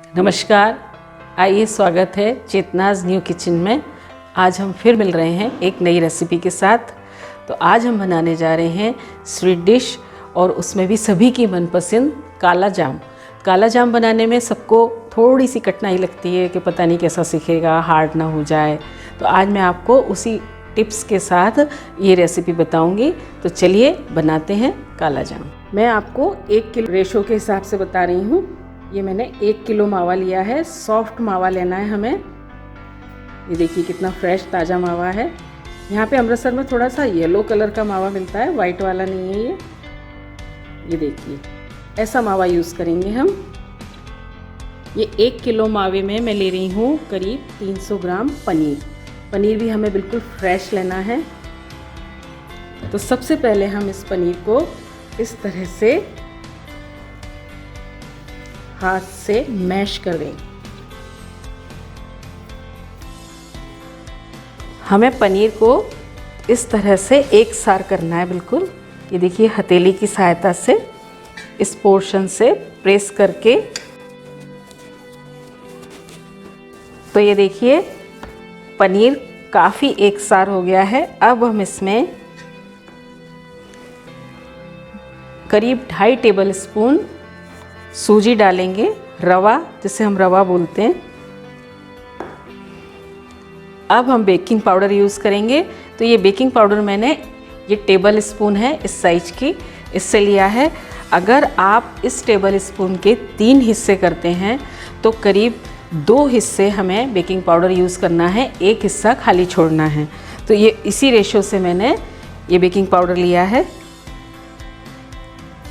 नमस्कार, आइए स्वागत है चेतनाज न्यू किचन में। आज हम फिर मिल रहे हैं एक नई रेसिपी के साथ। तो आज हम बनाने जा रहे हैं स्वीट डिश, और उसमें भी सभी की मनपसंद काला जाम। काला जाम बनाने में सबको थोड़ी सी कठिनाई लगती है कि पता नहीं कैसा सीखेगा, हार्ड ना हो जाए। तो आज मैं आपको उसी टिप्स के साथ ये रेसिपी बताऊंगी। तो चलिए बनाते हैं काला जाम। मैं आपको 1 किलो रेशो के हिसाब से बता रही हूँ। ये मैंने 1 किलो मावा लिया है। सॉफ्ट मावा लेना है हमें। ये देखिए कितना फ्रेश ताज़ा मावा है। यहाँ पे अमृतसर में थोड़ा सा येलो कलर का मावा मिलता है, वाइट वाला नहीं है ये देखिए ऐसा मावा यूज़ करेंगे हम। ये 1 किलो मावे में मैं ले रही हूँ करीब 300 ग्राम पनीर। पनीर भी हमें बिल्कुल फ्रेश लेना है। तो सबसे पहले हम इस पनीर को इस तरह से हाथ से मैश कर देंगे। हमें पनीर को इस तरह से एक सार करना है बिल्कुल। ये देखिए हथेली की सहायता से इस पोर्शन से प्रेस करके। तो ये देखिए पनीर काफ़ी एक सार हो गया है। अब हम इसमें करीब 2.5 टेबल स्पून सूजी डालेंगे, रवा जिसे हम रवा बोलते हैं। अब हम बेकिंग पाउडर यूज़ करेंगे। तो ये बेकिंग पाउडर मैंने ये टेबल स्पून है इस साइज की, इससे लिया है। अगर आप इस टेबल स्पून के 3 हिस्से करते हैं तो करीब 2 हिस्से हमें बेकिंग पाउडर यूज़ करना है, 1 हिस्सा खाली छोड़ना है। तो ये इसी रेशो से मैंने ये बेकिंग पाउडर लिया है।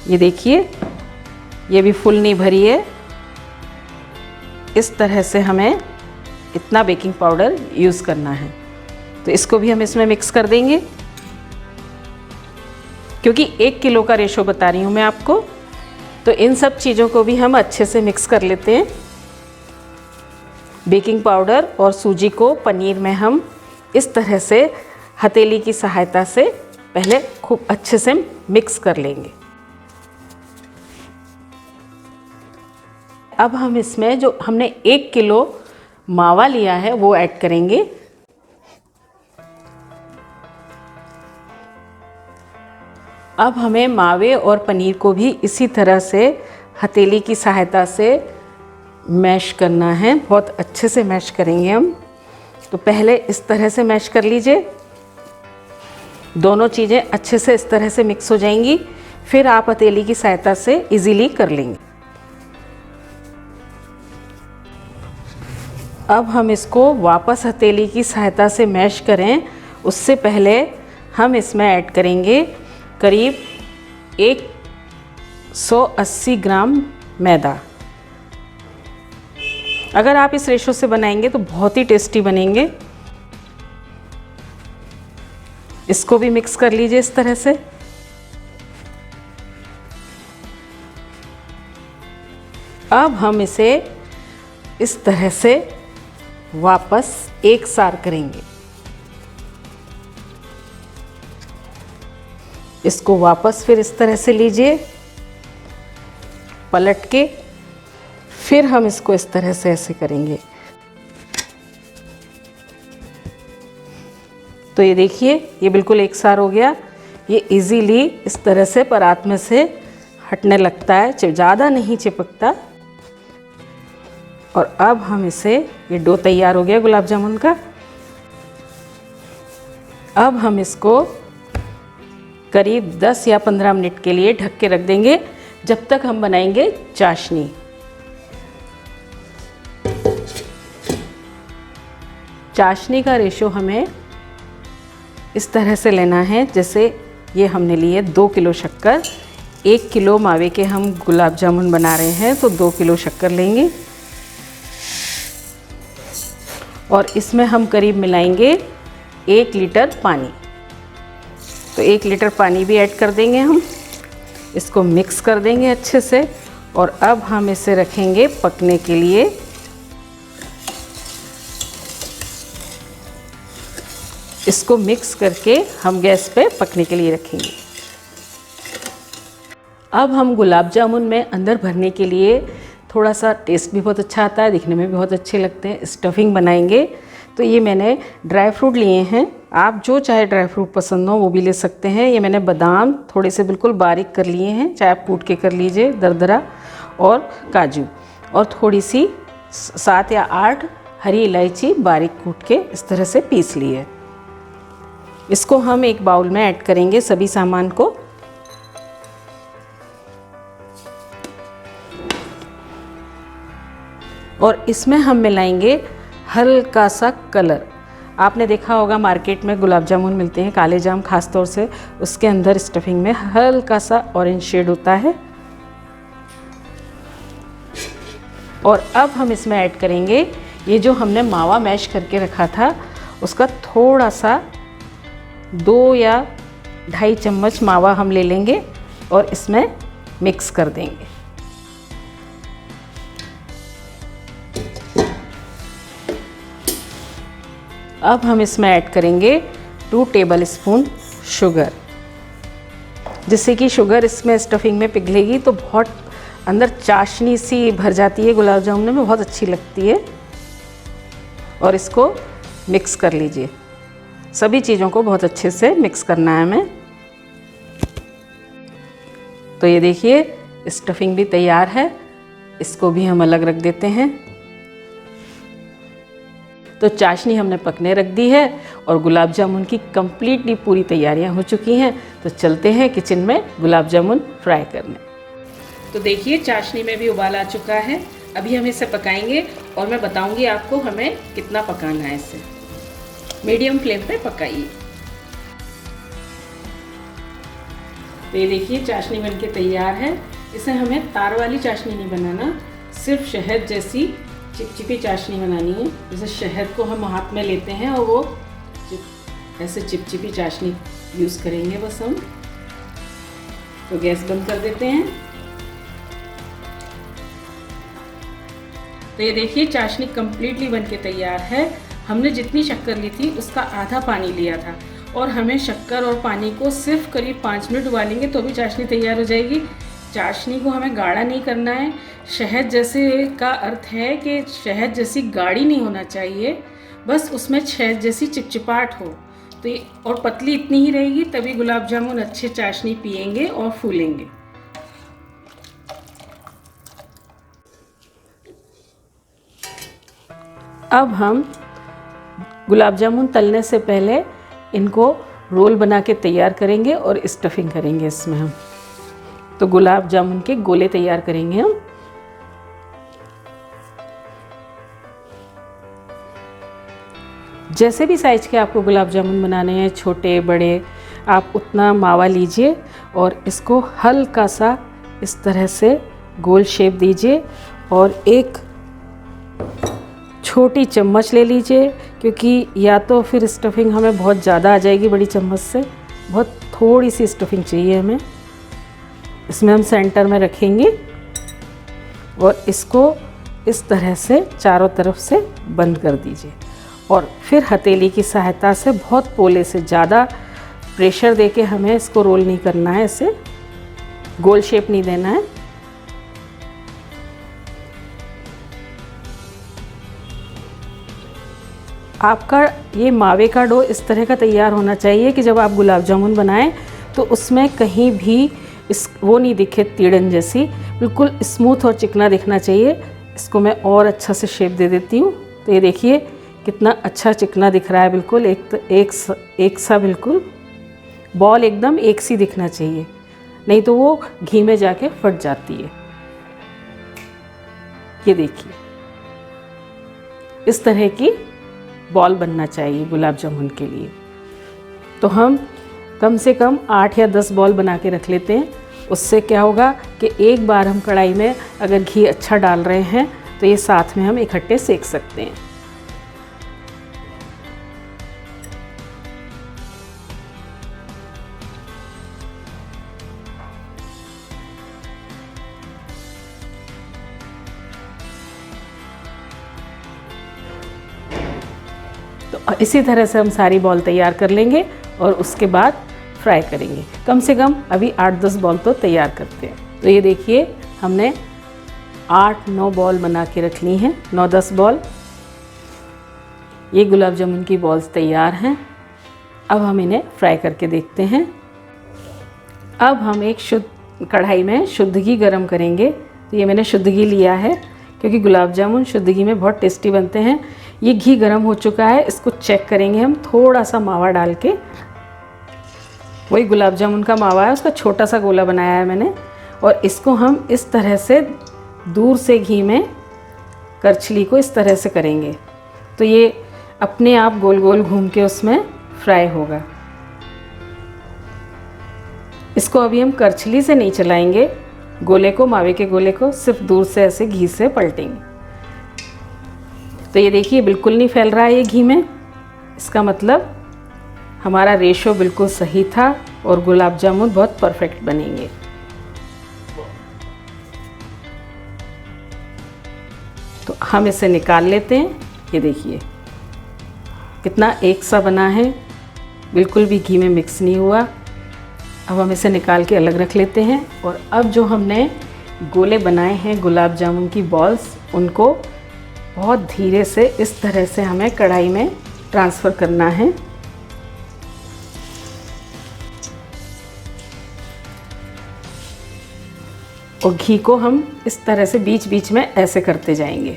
ये देखिए ये भी फुल नहीं भरी है। इस तरह से हमें इतना बेकिंग पाउडर यूज़ करना है। तो इसको भी हम इसमें मिक्स कर देंगे, क्योंकि 1 किलो का रेशो बता रही हूँ मैं आपको। तो इन सब चीज़ों को भी हम अच्छे से मिक्स कर लेते हैं। बेकिंग पाउडर और सूजी को पनीर में हम इस तरह से हथेली की सहायता से पहले खूब अच्छे से मिक्स कर लेंगे। अब हम इसमें जो हमने 1 किलो मावा लिया है वो ऐड करेंगे। अब हमें मावे और पनीर को भी इसी तरह से हथेली की सहायता से मैश करना है। बहुत अच्छे से मैश करेंगे हम। तो पहले इस तरह से मैश कर लीजिए। दोनों चीज़ें अच्छे से इस तरह से मिक्स हो जाएंगी। फिर आप हथेली की सहायता से इजीली कर लेंगे। अब हम इसको वापस हथेली की सहायता से मैश करें, उससे पहले हम इसमें ऐड करेंगे करीब 180 ग्राम मैदा। अगर आप इस रेशो से बनाएंगे तो बहुत ही टेस्टी बनेंगे। इसको भी मिक्स कर लीजिए इस तरह से। अब हम इसे इस तरह से वापस एक सार करेंगे। इसको वापस फिर इस तरह से लीजिए पलट के। फिर हम इसको इस तरह से ऐसे करेंगे। तो ये देखिए ये बिल्कुल एक सार हो गया। ये इजीली इस तरह से परात में से हटने लगता है, ज़्यादा नहीं चिपकता। और अब हम इसे, ये डो तैयार हो गया गुलाब जामुन का। अब हम इसको करीब 10 या 15 मिनट के लिए ढक के रख देंगे, जब तक हम बनाएंगे चाशनी। चाशनी का रेशो हमें इस तरह से लेना है, जैसे ये हमने लिए 2 किलो शक्कर। 1 किलो मावे के हम गुलाब जामुन बना रहे हैं, तो 2 किलो शक्कर लेंगे। और इसमें हम करीब मिलाएंगे 1 लीटर पानी। तो 1 लीटर पानी भी ऐड कर देंगे हम। इसको मिक्स कर देंगे अच्छे से। और अब हम इसे रखेंगे पकने के लिए। इसको मिक्स करके हम गैस पे पकने के लिए रखेंगे। अब हम गुलाब जामुन में अंदर भरने के लिए थोड़ा सा टेस्ट भी बहुत अच्छा आता है, दिखने में भी बहुत अच्छे लगते हैं। स्टफिंग बनाएंगे तो ये मैंने ड्राई फ्रूट लिए हैं, आप जो चाहे ड्राई फ्रूट पसंद हो वो भी ले सकते हैं। ये मैंने बादाम थोड़े से बिल्कुल बारीक कर लिए हैं, चाहे आप कूट के कर लीजिए दरदरा, और काजू, और थोड़ी सी 7 या 8 हरी इलायची बारीक कूट के इस तरह से पीस ली है। इसको हम एक बाउल में ऐड करेंगे सभी सामान को। और इसमें हम मिलाएंगे हल्का सा कलर। आपने देखा होगा मार्केट में गुलाब जामुन मिलते हैं, काले जाम खास तौर से, उसके अंदर स्टफिंग में हल्का सा ऑरेंज शेड होता है। और अब हम इसमें ऐड करेंगे ये जो हमने मावा मैश करके रखा था, उसका थोड़ा सा 2 या 2.5 चम्मच मावा हम ले लेंगे और इसमें मिक्स कर देंगे। अब हम इसमें ऐड करेंगे 2 टेबल स्पून शुगर, जिससे कि शुगर इसमें स्टफिंग में पिघलेगी तो बहुत अंदर चाशनी सी भर जाती है, गुलाब जामुन में बहुत अच्छी लगती है। और इसको मिक्स कर लीजिए, सभी चीज़ों को बहुत अच्छे से मिक्स करना है हमें। तो ये देखिए स्टफिंग भी तैयार है, इसको भी हम अलग रख देते हैं। तो चाशनी हमने पकने रख दी है और गुलाब जामुन की कंप्लीटली पूरी तैयारियां हो चुकी हैं। तो चलते हैं किचन में गुलाब जामुन फ्राई करने। तो देखिए चाशनी में भी उबाल आ चुका है, अभी हम इसे पकाएंगे और मैं बताऊंगी आपको हमें कितना पकाना है। इसे मीडियम फ्लेम पे पकाइए। तो ये देखिए चाशनी बनके तैयार है। इसे हमें तार वाली चाशनी नहीं बनाना, सिर्फ शहद जैसी चिपचिपी चाशनी बनानी है। जैसे शहद को हम हाथ में लेते हैं और वो ऐसे चिपचिपी चाशनी यूज़ करेंगे बस हम। तो गैस बंद कर देते हैं। तो ये देखिए चाशनी कंप्लीटली बनके तैयार है। हमने जितनी शक्कर ली थी उसका आधा पानी लिया था और हमें शक्कर और पानी को सिर्फ करीब 5 मिनट उबालेंगे तो भी चाशनी तैयार हो जाएगी। चाशनी को हमें गाढ़ा नहीं करना है। शहद जैसे का अर्थ है कि शहद जैसी गाढ़ी नहीं होना चाहिए, बस उसमें शहद जैसी चिपचिपाहट हो। तो ये और पतली इतनी ही रहेगी, तभी गुलाब जामुन अच्छे चाशनी पिएंगे और फूलेंगे। अब हम गुलाब जामुन तलने से पहले इनको रोल बना के तैयार करेंगे और स्टफिंग करेंगे इसमें हम। तो गुलाब जामुन के गोले तैयार करेंगे हम। जैसे भी साइज के आपको गुलाब जामुन बनाने हैं, छोटे बड़े, आप उतना मावा लीजिए और इसको हल्का सा इस तरह से गोल शेप दीजिए और एक छोटी चम्मच ले लीजिए, क्योंकि या तो फिर स्टफिंग हमें बहुत ज़्यादा आ जाएगी बड़ी चम्मच से। बहुत थोड़ी सी स्टफिंग चाहिए हमें। इसमें हम सेंटर में रखेंगे और इसको इस तरह से चारों तरफ से बंद कर दीजिए और फिर हथेली की सहायता से बहुत पोले से, ज़्यादा प्रेशर देके हमें इसको रोल नहीं करना है, इसे गोल शेप नहीं देना है। आपका ये मावे का डो इस तरह का तैयार होना चाहिए कि जब आप गुलाब जामुन बनाएं तो उसमें कहीं भी वो नहीं दिखे तीड़न जैसी, बिल्कुल स्मूथ और चिकना दिखना चाहिए। इसको मैं और अच्छा से शेप दे देती हूँ। तो ये देखिए कितना अच्छा चिकना दिख रहा है, बिल्कुल एक सा, बिल्कुल बॉल एकदम एक सी दिखना चाहिए, नहीं तो वो घी में जाके फट जाती है। ये देखिए इस तरह की बॉल बनना चाहिए गुलाब जामुन के लिए। तो हम कम से कम 8 या 10 बॉल बना के रख लेते हैं। उससे क्या होगा कि एक बार हम कढ़ाई में अगर घी अच्छा डाल रहे हैं तो ये साथ में हम इकट्ठे सेक सकते हैं। तो इसी तरह से हम सारी बॉल तैयार कर लेंगे और उसके बाद फ्राई करेंगे। कम से कम अभी 8-10 बॉल तो तैयार करते हैं। तो ये देखिए हमने 8-9 बॉल बना के रख ली हैं, 9-10 बॉल। ये गुलाब जामुन की बॉल्स तैयार हैं। अब हम इन्हें फ्राई करके देखते हैं। अब हम एक शुद्ध कढ़ाई में शुद्ध घी गरम करेंगे। तो ये मैंने शुद्ध घी लिया है क्योंकि गुलाब जामुन शुद्ध घी में बहुत टेस्टी बनते हैं। ये घी गरम हो चुका है, इसको चेक करेंगे हम थोड़ा सा मावा डाल के। वही गुलाब जामुन का मावा है, उसका छोटा सा गोला बनाया है मैंने। और इसको हम इस तरह से दूर से घी में करछली को इस तरह से करेंगे तो ये अपने आप गोल गोल घूम के उसमें फ्राई होगा। इसको अभी हम करछली से नहीं चलाएंगे, गोले को, मावे के गोले को सिर्फ दूर से ऐसे घी से पलटेंगे। तो ये देखिए बिल्कुल नहीं फैल रहा है ये घी में। इसका मतलब हमारा रेशो बिल्कुल सही था और गुलाब जामुन बहुत परफेक्ट बनेंगे। तो हम इसे निकाल लेते हैं। ये देखिए कितना एक सा बना है, बिल्कुल भी घी में मिक्स नहीं हुआ। अब हम इसे निकाल के अलग रख लेते हैं। और अब जो हमने गोले बनाए हैं गुलाब जामुन की बॉल्स, उनको बहुत धीरे से इस तरह से हमें कढ़ाई में ट्रांसफ़र करना है। और घी को हम इस तरह से बीच बीच में ऐसे करते जाएंगे।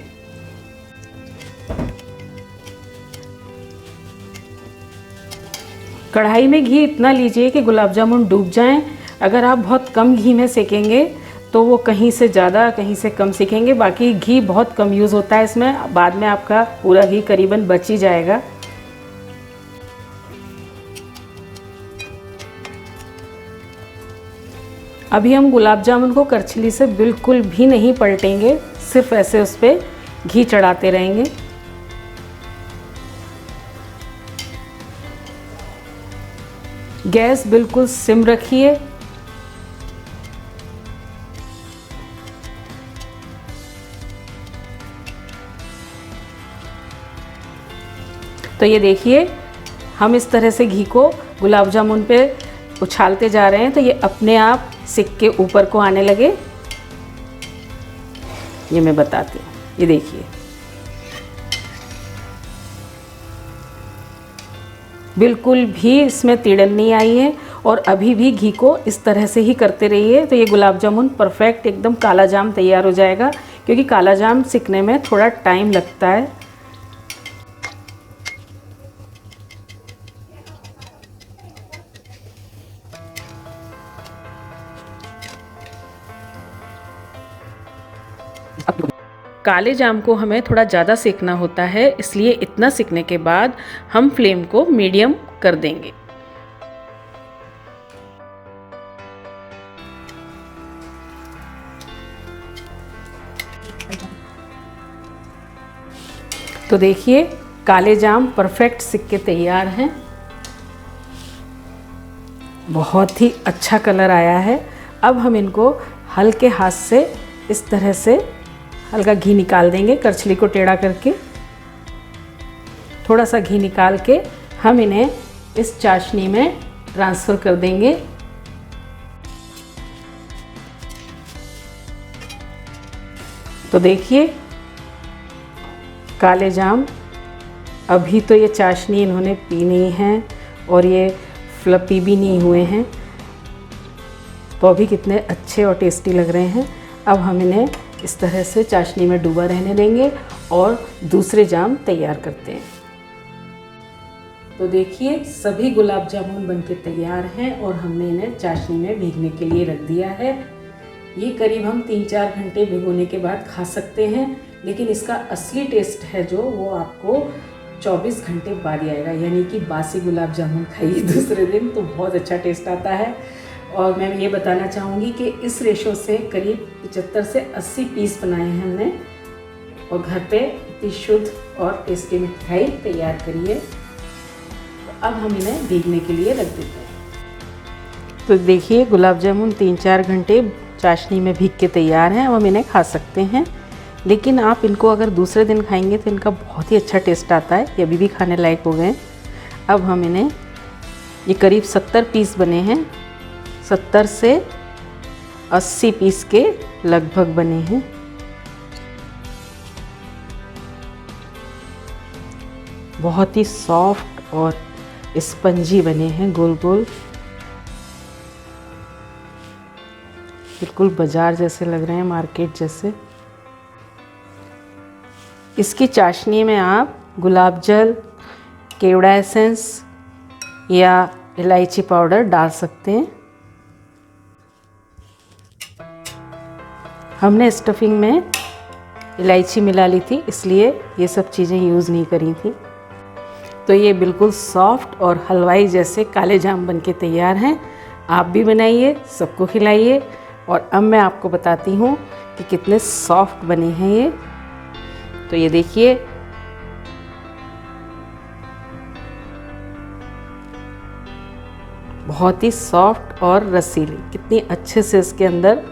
कढ़ाई में घी इतना लीजिए कि गुलाब जामुन डूब जाएं। अगर आप बहुत कम घी में सेकेंगे तो वो कहीं से ज़्यादा कहीं से कम सेकेंगे। बाकी घी बहुत कम यूज़ होता है इसमें, बाद में आपका पूरा घी करीबन बच ही जाएगा। अभी हम गुलाब जामुन को करछली से बिल्कुल भी नहीं पलटेंगे, सिर्फ ऐसे उस पर घी चढ़ाते रहेंगे। गैस बिल्कुल सिम रखिए। तो ये देखिए हम इस तरह से घी को गुलाब जामुन पे उछालते जा रहे हैं तो ये अपने आप सिक के ऊपर को आने लगे। ये मैं बताती हूँ, ये देखिए बिल्कुल भी इसमें तिड़न नहीं आई है। और अभी भी घी को इस तरह से ही करते रहिए तो ये गुलाब जामुन परफेक्ट एकदम काला जाम तैयार हो जाएगा, क्योंकि काला जाम सिकने में थोड़ा टाइम लगता है। काले जाम को हमें थोड़ा ज़्यादा सेकना होता है, इसलिए इतना सेकने के बाद हम फ्लेम को मीडियम कर देंगे। तो देखिए काले जाम परफेक्ट सिक के तैयार हैं। बहुत ही अच्छा कलर आया है। अब हम इनको हल्के हाथ से इस तरह से हल्का घी निकाल देंगे, करछली को टेढ़ा करके थोड़ा सा घी निकाल के हम इन्हें इस चाशनी में ट्रांसफ़र कर देंगे। तो देखिए काले जाम, अभी तो ये चाशनी इन्होंने पी नहीं है और ये फ्लपी भी नहीं हुए हैं, तो अभी कितने अच्छे और टेस्टी लग रहे हैं। अब हम इन्हें इस तरह से चाशनी में डूबा रहने देंगे और दूसरे जाम तैयार करते हैं। तो देखिए सभी गुलाब जामुन बनके तैयार हैं और हमने इन्हें चाशनी में भीगने के लिए रख दिया है। ये करीब हम 3-4 घंटे भिगोने के बाद खा सकते हैं, लेकिन इसका असली टेस्ट है जो वो आपको 24 घंटे बाद ही आएगा। यानी कि बासी गुलाब जामुन खाइए दूसरे दिन तो बहुत अच्छा टेस्ट आता है। और मैं ये बताना चाहूँगी कि इस रेशो से करीब 75 से 80 पीस बनाए हैं हमने, और घर पे इतनी शुद्ध और टेस्टी मिठाई तैयार करिए। तो अब हम इन्हें भीगने के लिए रख देते हैं। तो देखिए गुलाब जामुन 3-4 घंटे चाशनी में भीग के तैयार हैं। अब हम इन्हें खा सकते हैं, लेकिन आप इनको अगर दूसरे दिन खाएंगे तो इनका बहुत ही अच्छा टेस्ट आता है। ये अभी भी खाने लायक हो गए। अब हम इन्हें, ये करीब 70 पीस बने हैं, 70 से 80 पीस के लगभग बने हैं। बहुत ही सॉफ्ट और स्पंजी बने हैं, गोल गोल, बिल्कुल बाजार जैसे लग रहे हैं, मार्केट जैसे। इसकी चाशनी में आप गुलाब जल, केवड़ा एसेंस या इलायची पाउडर डाल सकते हैं। हमने स्टफिंग में इलायची मिला ली थी, इसलिए ये सब चीज़ें यूज़ नहीं करी थी। तो ये बिल्कुल सॉफ्ट और हलवाई जैसे काले जाम बन के तैयार हैं। आप भी बनाइए, सबको खिलाइए। और अब मैं आपको बताती हूँ कि कितने सॉफ्ट बने हैं ये। तो ये देखिए, बहुत ही सॉफ्ट और रसीली, कितनी अच्छे से इसके अंदर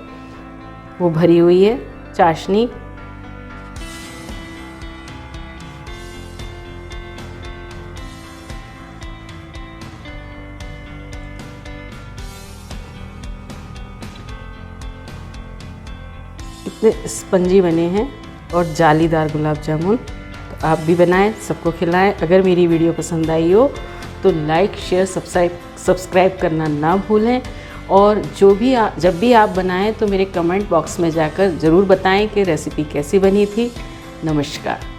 वो भरी हुई है चाशनी। कितने स्पंजी बने हैं और जालीदार गुलाब जामुन। तो आप भी बनाएं, सबको खिलाएं। अगर मेरी वीडियो पसंद आई हो तो लाइक, शेयर, सब्सक्राइब करना ना भूलें। और जब भी आप बनाएं तो मेरे कमेंट बॉक्स में जाकर ज़रूर बताएं कि रेसिपी कैसी बनी थी। नमस्कार।